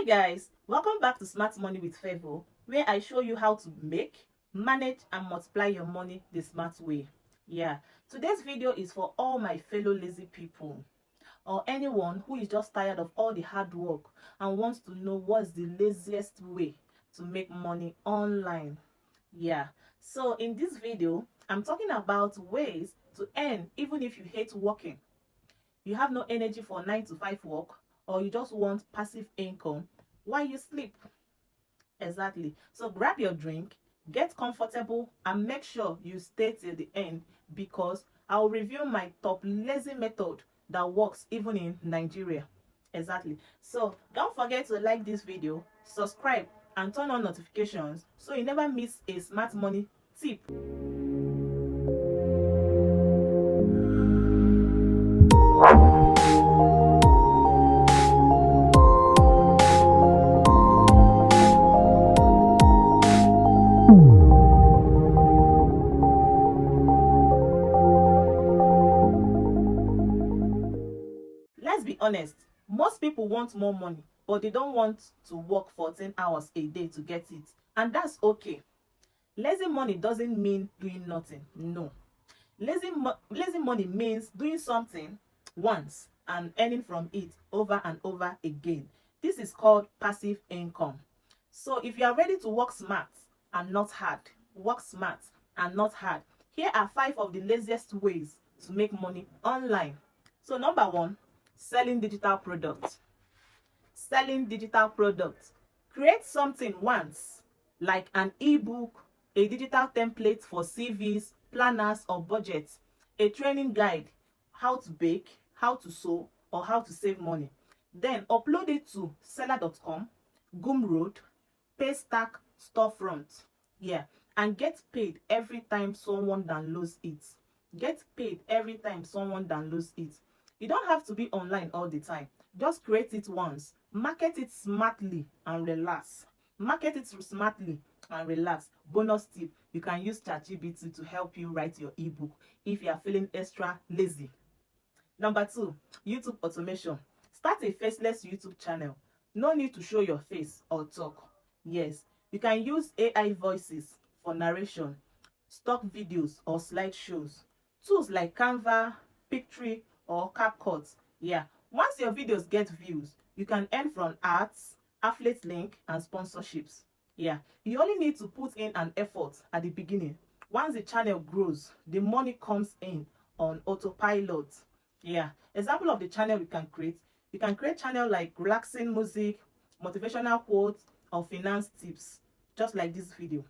Guys, welcome back to Smart Money with Favour, where I show you how to make, manage and multiply your money the smart way. Today's video is for all my fellow lazy people or anyone who is just tired of all the hard work and wants to know what's the laziest way to make money online. So in this video, I'm talking about ways to earn even if you hate working. You have no energy for 9 to 5 work, or you just want passive income while you sleep. Exactly. So grab your drink, get comfortable, and make sure you stay till the end, because I'll review my top lazy method that works even in Nigeria. Exactly. So don't forget to like this video, subscribe, and turn on notifications so you never miss a smart money tip. Let's be honest, most people want more money, but they don't want to work 14 hours a day to get it. And that's okay. Lazy money doesn't mean doing nothing. No. Lazy money means doing something once and earning from it over and over again. This is called passive income. So if you are ready to work smart and not hard, here are 5 of the laziest ways to make money online. So number 1, selling digital products. Create something once, like an ebook, a digital template for CVs, planners or budgets, a training guide, how to bake, how to sew, or how to save money. Then upload it to seller.com, Gumroad, Paystack, Storefront. And get paid every time someone downloads it. You don't have to be online all the time. Just create it once. Market it smartly and relax. Bonus tip: you can use ChatGPT to help you write your ebook if you are feeling extra lazy. Number 2, YouTube automation. Start a faceless YouTube channel. No need to show your face or talk. Yes, you can use AI voices for narration, stock videos or slideshows. Tools like Canva, Pictree or CapCut. Once your videos get views, you can earn from ads, affiliate link and sponsorships. You only need to put in an effort at the beginning. Once the channel grows, the money comes in on autopilot. Example of the channel you can create channel like relaxing music, motivational quotes or finance tips, just like this video.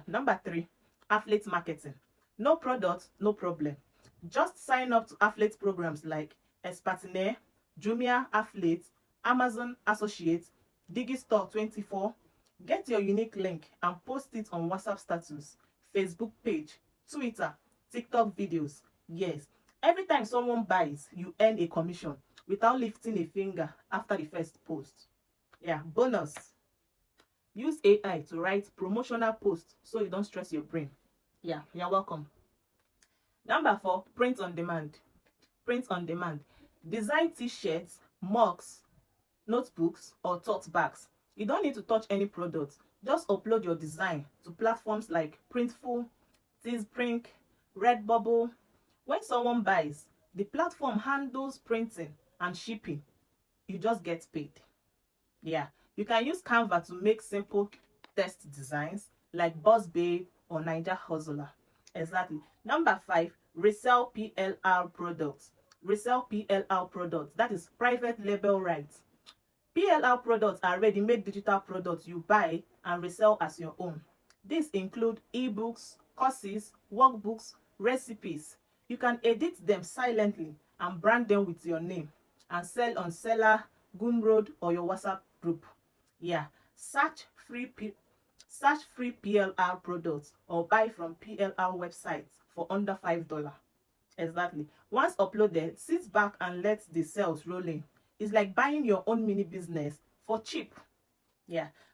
Number 3, affiliate marketing. No product, no problem. Just sign up to affiliate programs like Expertinaire, Jumia Affiliate, Amazon Associate, Digistore24. Get your unique link and post it on WhatsApp status, Facebook page, Twitter, TikTok videos. Yes, every time someone buys, you earn a commission without lifting a finger after the first post. Bonus: use AI to write promotional posts so you don't stress your brain. You're welcome. Number 4, print on demand. Design t-shirts, mugs, notebooks or tote bags. You don't need to touch any product. Just upload your design to platforms like Printful, Teespring, Redbubble. When someone buys, the platform handles printing and shipping. You just get paid. You can use Canva to make simple test designs like Boss Babe or Ninja Hustler. Exactly. Number 5, resell PLR products. That is private label rights. PLR products are ready-made digital products you buy and resell as your own. These include ebooks, courses, workbooks, recipes. You can edit them silently and brand them with your name and sell on Seller, Gumroad or your WhatsApp group. Search free PLR products or buy from PLR websites for under $5. Exactly. Once uploaded, sit back and let the sales roll in. It's like buying your own mini business for cheap.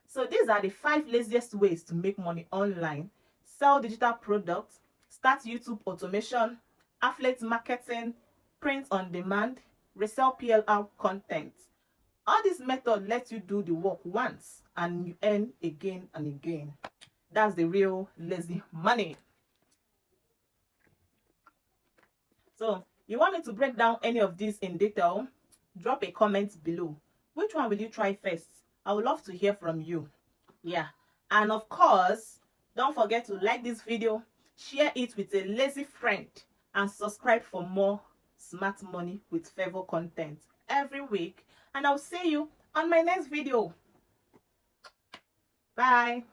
So these are the 5 laziest ways to make money online: sell digital products, start YouTube automation, affiliate marketing, print on demand, resell PLR content. All this method lets you do the work once and you earn again and again. That's the real lazy money. So you want me to break down any of these in detail? Drop a comment below. Which one will you try first? I would love to hear from you. Yeah, and of course, don't forget to like this video, share it with a lazy friend, and subscribe for more smart money with Favour content every week. And I'll see you on my next video. Bye.